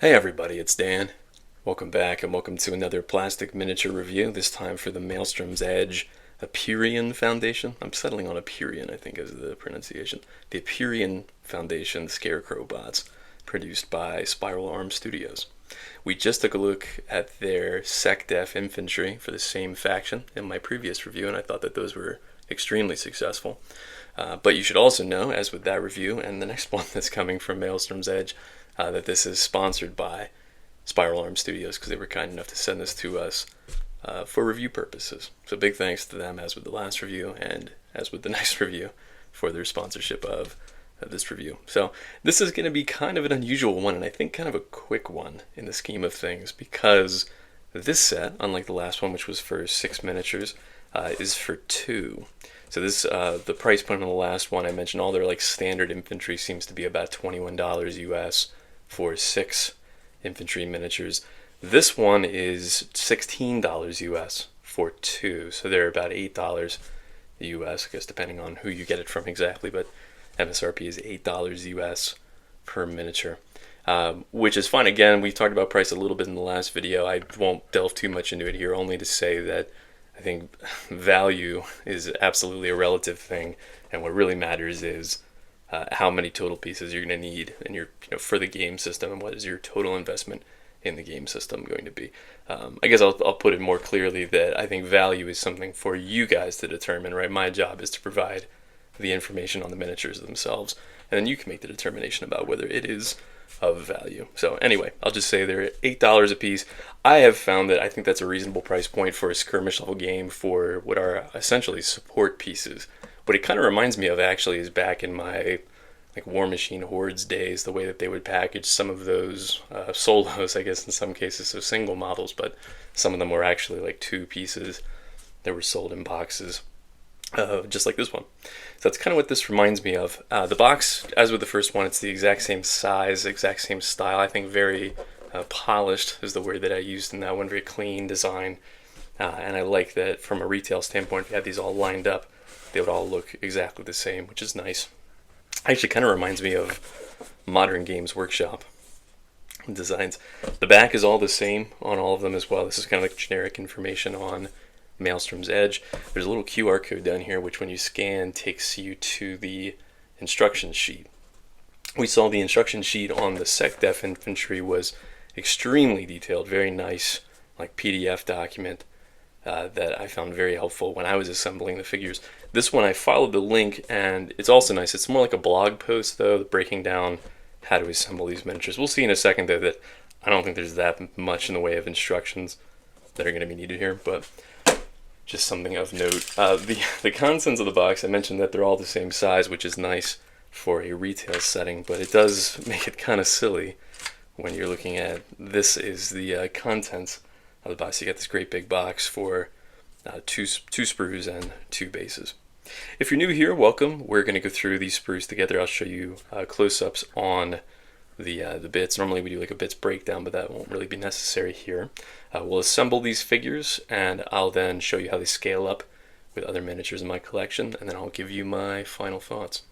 Hey everybody, it's Dan. Welcome back and welcome to another plastic miniature review, this time for the Maelstrom's Edge Aperian Foundation. I'm settling on Aperian, I think is the pronunciation. The Aperian Foundation Scarecrow bots, produced by Spiral Arm Studios. We just took a look at their SecDef infantry for the same faction in my previous review, and I thought that those were extremely successful. But you should also know, as with that review and the next one that's coming from Maelstrom's Edge, that this is sponsored by Spiral Arm Studios because they were kind enough to send this to us for review purposes. So big thanks to them, as with the last review and as with the next review, for their sponsorship of this review. So this is going to be kind of an unusual one, and I think kind of a quick one in the scheme of things, because this set, unlike the last one, which was for 6 miniatures, is for 2. So this, the price point on the last one, I mentioned all their like standard infantry seems to be about $21 US for 6 infantry miniatures. This one is $16 US for 2, so they're about $8 US, I guess, depending on who you get it from exactly, but MSRP is $8 US per miniature, which is fine. Again, we talked about price a little bit in the last video. I won't delve too much into it here, only to say that I think value is absolutely a relative thing, and what really matters is how many total pieces you're going to need in your, for the game system, and what is your total investment in the game system going to be. I guess I'll put it more clearly that I think value is something for you guys to determine, right? My job is to provide the information on the miniatures themselves, and then you can make the determination about whether it is of value. So anyway, I'll just say they're $8 a piece. I have found that I think that's a reasonable price point for a skirmish level game for what are essentially support pieces. What it kind of reminds me of actually is back in my like War Machine Hordes days, the way that they would package some of those solos, I guess in some cases, so single models, but some of them were actually like 2 pieces that were sold in boxes. Just like this one. So that's kind of what this reminds me of. The box, as with the first one, it's the exact same size, exact same style. I think very polished is the word that I used in that one, very clean design. And I like that from a retail standpoint, if you had these all lined up, they would all look exactly the same, which is nice. Actually kind of reminds me of Modern Games Workshop designs. The back is all the same on all of them as well. This is kind of like generic information on Maelstrom's Edge. There's a little QR code down here which when you scan takes you to the instruction sheet. We saw the instruction sheet on the SecDef infantry was extremely detailed, very nice like PDF document that I found very helpful when I was assembling the figures. This one I followed the link, and it's also nice. It's more like a blog post though, breaking down how to assemble these miniatures. We'll see in a second though that I don't think there's that much in the way of instructions that are going to be needed here, but just something of note. The contents of the box, I mentioned that they're all the same size, which is nice for a retail setting, but it does make it kind of silly when you're looking at this is the contents of the box. You get this great big box for two sprues and 2 bases. If you're new here, welcome. We're going to go through these sprues together. I'll show you close-ups on the bits. Normally we do like a bits breakdown, but that won't really be necessary here. We'll assemble these figures, and I'll then show you how they scale up with other miniatures in my collection, and then I'll give you my final thoughts.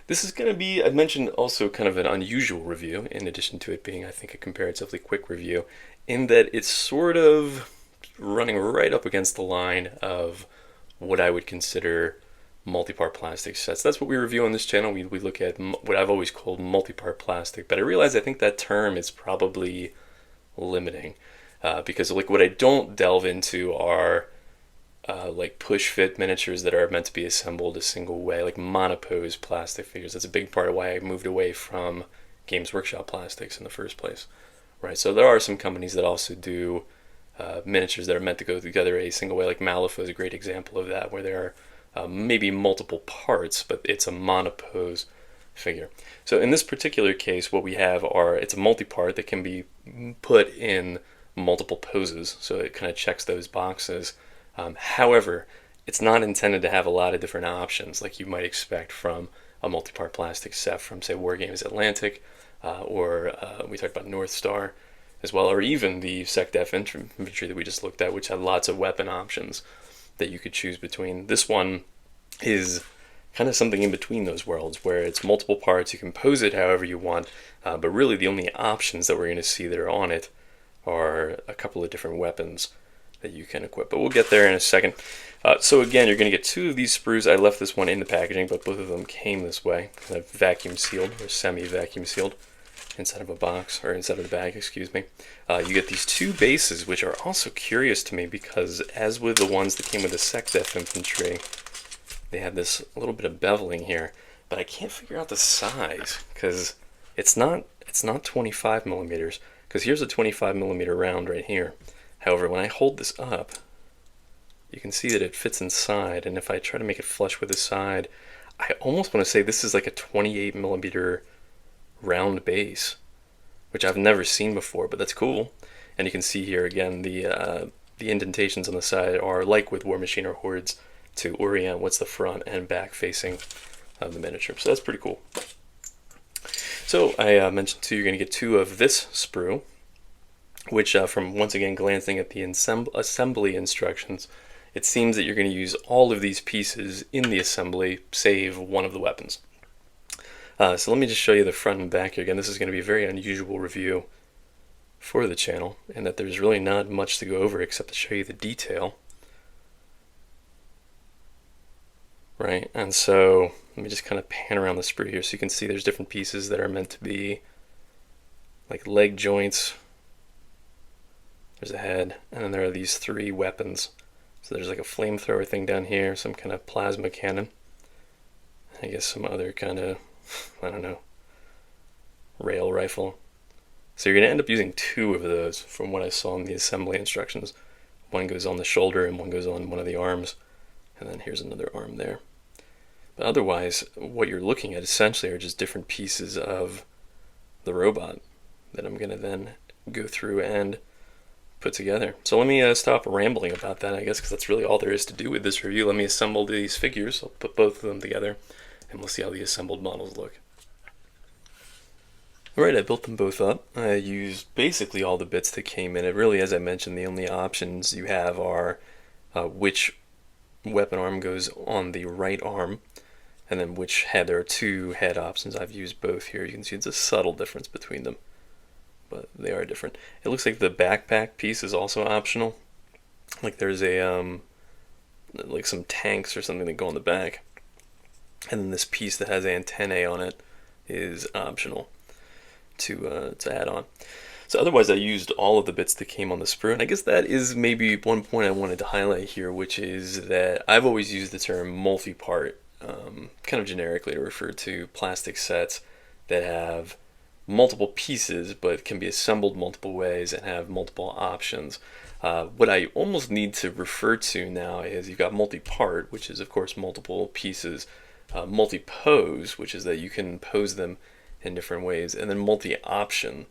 This is going to be, I mentioned, also kind of an unusual review, in addition to it being, I think, a comparatively quick review, in that it's sort of running right up against the line of what I would consider multi-part plastic sets. That's what we review on this channel. We look at what I've always called multi-part plastic, but I realize I think that term is probably limiting because like what I don't delve into are like push fit miniatures that are meant to be assembled a single way, like monopose plastic figures. That's a big part of why I moved away from Games Workshop plastics in the first place, right? So there are some companies that also do miniatures that are meant to go together a single way, like Malifaux is a great example of that, where there are maybe multiple parts, but it's a monopose figure. So in this particular case, what we have are, it's a multi-part that can be put in multiple poses, so it kind of checks those boxes. However, it's not intended to have a lot of different options like you might expect from a multi-part plastic set from, say, War Games Atlantic, or we talked about North Star as well, or even the SecDef infantry that we just looked at, which had lots of weapon options that you could choose between. This one is kind of something in between those worlds where it's multiple parts, you can pose it however you want, but really the only options that we're going to see that are on it are a couple of different weapons that you can equip. But we'll get there in a second. So again, you're going to get 2 of these sprues. I left this one in the packaging, but both of them came this way, kind of vacuum sealed or semi-vacuum sealed inside of a box, or inside of the bag, excuse me. You get these 2 bases, which are also curious to me because as with the ones that came with the SecDef infantry, they had this little bit of beveling here, but I can't figure out the size because it's not 25 millimeters. Because here's a 25 millimeter round right here. However, when I hold this up, you can see that it fits inside, and if I try to make it flush with the side, I almost want to say this is like a 28 millimeter round base, which I've never seen before, but that's cool. And you can see here again the indentations on the side are like with War Machine or Hordes to orient what's the front and back facing of the miniature. So that's pretty cool. So I mentioned too, you're going to get 2 of this sprue, which from once again glancing at the assembly instructions, it seems that you're going to use all of these pieces in the assembly, save one of the weapons. So let me just show you the front and back here. Again, this is going to be a very unusual review for the channel, and that there's really not much to go over except to show you the detail. Right, and so let me just kind of pan around the sprue here so you can see there's different pieces that are meant to be like leg joints. There's a head, and then there are these 3 weapons. So there's like a flamethrower thing down here, some kind of plasma cannon, I guess some other kind of, I don't know, rail rifle. So you're going to end up using 2 of those from what I saw in the assembly instructions. One goes on the shoulder and one goes on one of the arms, and then here's another arm there. But otherwise, what you're looking at essentially are just different pieces of the robot that I'm going to then go through and put together. So let me stop rambling about that, I guess, because that's really all there is to do with this review. Let me assemble these figures. I'll put both of them together, and we'll see how the assembled models look. Alright, I built them both up. I used basically all the bits that came in it. Really, as I mentioned, the only options you have are which weapon arm goes on the right arm, and then which head. There are 2 head options. I've used both here. You can see it's a subtle difference between them, but they are different. It looks like the backpack piece is also optional. Like there's a like some tanks or something that go on the back, and then this piece that has antennae on it is optional to add on. So otherwise, I used all of the bits that came on the sprue, and I guess that is maybe one point I wanted to highlight here, which is that I've always used the term multi-part kind of generically to refer to plastic sets that have multiple pieces but can be assembled multiple ways and have multiple options. What I almost need to refer to now is you've got multi-part, which is of course multiple pieces, multi-pose, which is that you can pose them in different ways, and then multi-option.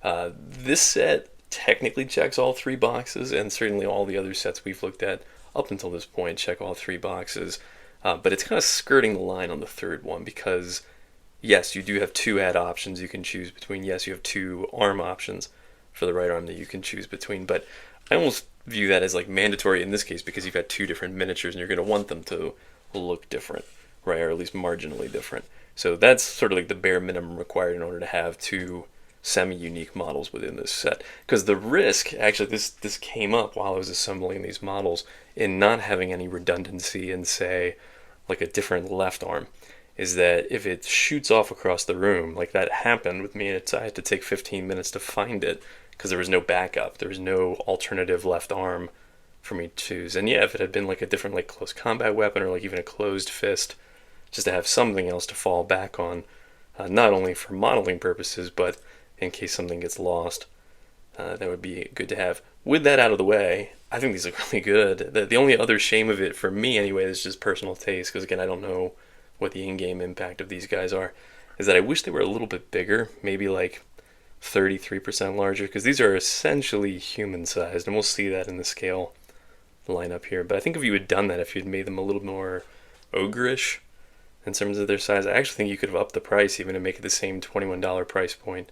This set technically checks all 3 boxes, and certainly all the other sets we've looked at up until this point check all 3 boxes, but it's kind of skirting the line on the 3rd one because yes, you do have 2 head options you can choose between. Yes, you have 2 arm options for the right arm that you can choose between, but I almost view that as like mandatory in this case because you've got 2 different miniatures and you're going to want them to look different, right, or at least marginally different. So that's sort of like the bare minimum required in order to have 2 semi-unique models within this set. Because the risk, actually this came up while I was assembling these models, in not having any redundancy in, say, like a different left arm, is that if it shoots off across the room, like that happened with me, I had to take 15 minutes to find it because there was no backup, there was no alternative left arm for me to choose. And yeah, if it had been like a different like close combat weapon or like even a closed fist, just to have something else to fall back on, not only for modeling purposes, but in case something gets lost, that would be good to have. With that out of the way, I think these look really good. The only other shame of it, for me anyway, is just personal taste, because again, I don't know what the in-game impact of these guys are, is that I wish they were a little bit bigger, maybe like 33% larger, because these are essentially human-sized, and we'll see that in the scale lineup here. But I think if you had done that, if you'd made them a little more ogreish in terms of their size, I actually think you could have upped the price even to make it the same $21 price point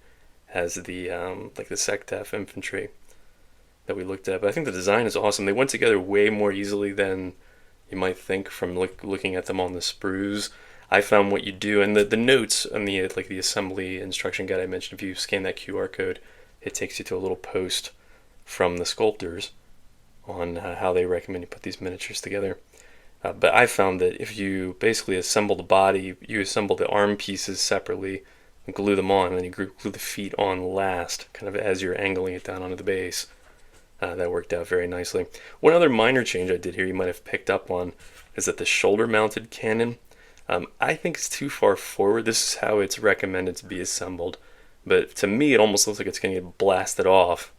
as the like the SecDef infantry that we looked at. But I think the design is awesome. They went together way more easily than you might think from looking at them on the sprues. I found what you do, and the notes on the like the assembly instruction guide I mentioned, if you scan that QR code, it takes you to a little post from the sculptors on how they recommend you put these miniatures together. But I found that if you basically assemble the body, you assemble the arm pieces separately, and glue them on, and then you glue the feet on last, kind of as you're angling it down onto the base. That worked out very nicely. One other minor change I did here you might have picked up on is that the shoulder-mounted cannon, I think it's too far forward. This is how it's recommended to be assembled. But to me, it almost looks like it's going to get blasted off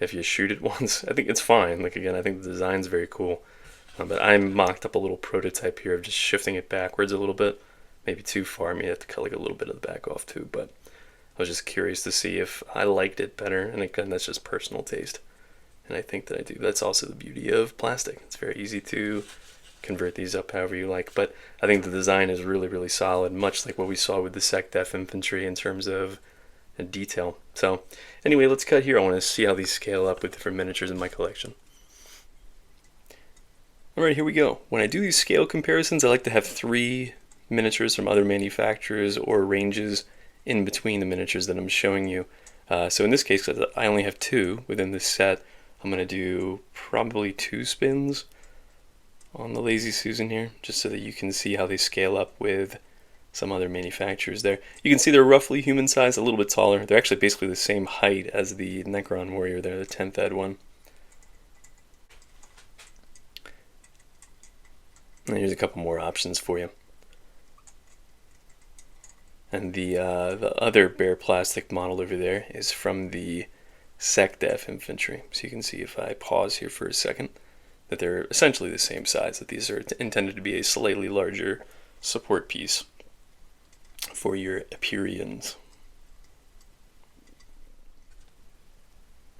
if you shoot it once. I think it's fine. Like, again, I think the design's very cool. But I mocked up a little prototype here of just shifting it backwards a little bit. Maybe too far. I may have to cut like a little bit of the back off too. But I was just curious to see if I liked it better. And again, that's just personal taste. And I think that I do. That's also the beauty of plastic. It's very easy to convert these up however you like. But I think the design is really, really solid, much like what we saw with the SecDef infantry in terms of detail. So anyway, let's cut here. I want to see how these scale up with different miniatures in my collection. Alright, here we go. When I do these scale comparisons, I like to have 3 miniatures from other manufacturers or ranges in between the miniatures that I'm showing you. So in this case, I only have 2 within this set. I'm going to do probably 2 spins on the Lazy Susan here, just so that you can see how they scale up with some other manufacturers there. You can see they're roughly human size, a little bit taller. They're actually basically the same height as the Necron Warrior there, the 10th ed one. And here's a couple more options for you. And the other bare plastic model over there is from the SecDef infantry. So you can see if I pause here for a second that they're essentially the same size, that these are intended to be a slightly larger support piece for your Epyreans.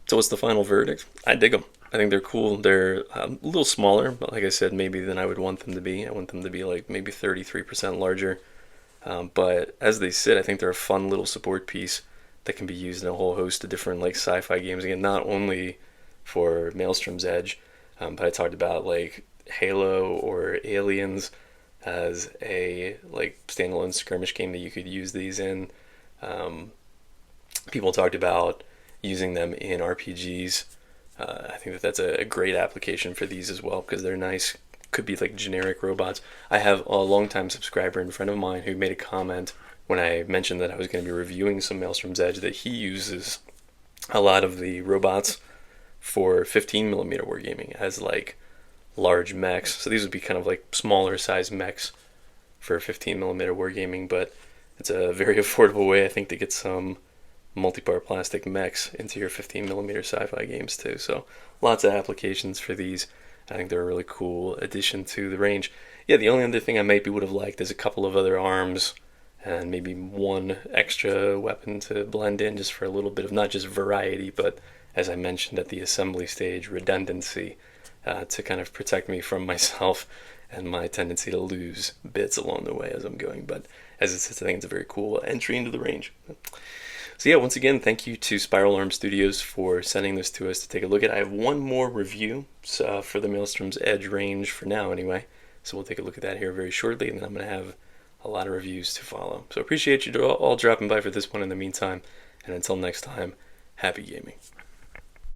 So what's the final verdict? I dig them. I think they're cool. They're a little smaller, but like I said, maybe than I would want them to be. I want them to be like maybe 33% larger. But as they sit, I think they're a fun little support piece that can be used in a whole host of different like sci-fi games. Again, not only for Maelstrom's Edge, but I talked about like Halo or Aliens as a like standalone skirmish game that you could use these in. People talked about using them in RPGs. I think that that's a great application for these as well, because they're nice. Could be like generic robots. I have a longtime subscriber and friend of mine who made a comment when I mentioned that I was going to be reviewing some Maelstrom's Edge that he uses a lot of the robots for 15mm wargaming as like large mechs. So these would be kind of like smaller size mechs for 15mm wargaming, but it's a very affordable way, I think, to get some multi-part plastic mechs into your 15mm sci-fi games too. So lots of applications for these. I think they're a really cool addition to the range. Yeah, the only other thing I maybe would have liked is a couple of other arms and maybe one extra weapon to blend in, just for a little bit of not just variety, but as I mentioned at the assembly stage, redundancy, to kind of protect me from myself and my tendency to lose bits along the way as I'm going. But as it sits, I think it's a very cool entry into the range. So yeah, once again, thank you to Spiral Arm Studios for sending this to us to take a look at. I have one more review for the Maelstrom's Edge range for now anyway. So we'll take a look at that here very shortly, and then I'm going to have a lot of reviews to follow. So appreciate you all dropping by for this one in the meantime. And until next time, happy gaming.